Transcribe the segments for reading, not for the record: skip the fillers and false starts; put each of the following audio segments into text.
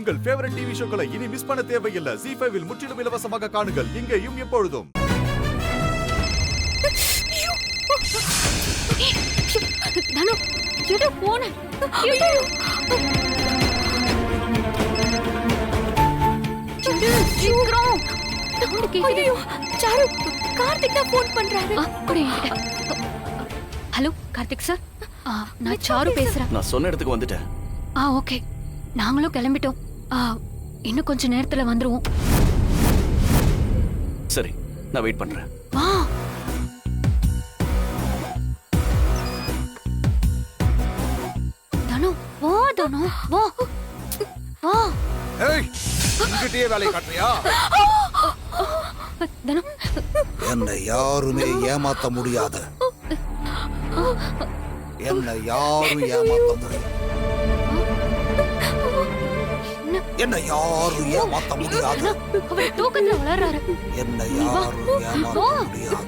உங்கள் favourite TV ஷோக்களை இனி miss பண்ண தேவையில்லை. ZEE5 இல் முற்றிலும் இலவசமாக காணுங்கள். இங்கேயும் எப்பொழுதும். தனு, எடு போன. சீக்கிரம். ஐயோ, சாரு, கார்த்திக் தான் போன் பண்றாரு. ஹலோ கார்த்திக் சார், நான் சாரு பேசுறேன். நான் சொன்ன இடத்துக்கு வந்துட்டேன். ஓகே, நாங்களும் கிளம்பிட்டோம். இன்னும் கொஞ்ச நேரத்துல வந்துருவோம். சரி, நான் வெயிட் பண்றேன். தனு, வா தனு, வா வா. ஏய், இங்கட்டே வேலை காட்றியா? தனு, என்னை யாருமே ஏமாத்த முடியாது. என்னை யாரும் ஏமாத்த முடியாது. என்னை யாரும் ஏமாத்த முடியாது. அவர் தூக்கத்துல வளர்றாரு. என்னை யாரும் ஏமாத்த முடியாது.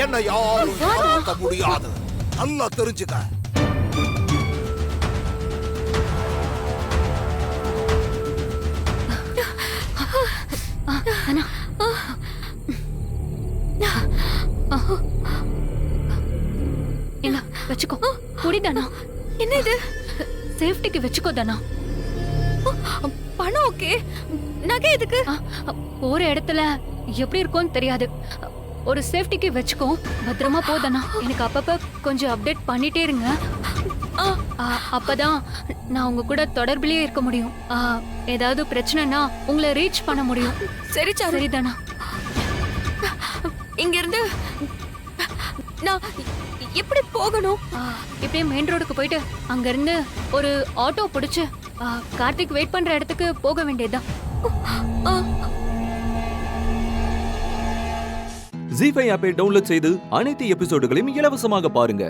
என்னை யாரும் ஏமாத்த முடியாது. நல்லா தெரிஞ்சுக்க. என்ன வச்சுக்கோ, குடிதானா? என்ன இது? சேஃப்டிக்கு வச்சுக்கோ தானா. பணம் ஓகே, நகை எதுக்கு? போற இடத்துல எப்படி இருக்கும்னு தெரியாது. ஒரு சேஃப்டிக்கு வச்சுக்கோ, பத்திரமா போதானா. எனக்கு அப்பப்ப கொஞ்சம் அப்டேட் பண்ணிட்டே இருங்க. அப்பதான் நான் உங்க கூட தொடர்பிலேயே இருக்க முடியும். ஏதாவது பிரச்சனைனா உங்களை ரீச் பண்ண முடியும். சரி சரிதானா? இங்க இருந்து நான் எப்படி போகணும்? இப்படியே மெயின் ரோடுக்கு போயிட்டு அங்க இருந்து ஒரு ஆட்டோ பிடிச்சு கார்த்திக் வெயிட் பண்ற இடத்துக்கு போக வேண்டியதுதான். ZEE5 ஆப்பை டவுன்லோட் செய்து அனைத்து எபிசோடுகளையும் இலவசமாக பாருங்க.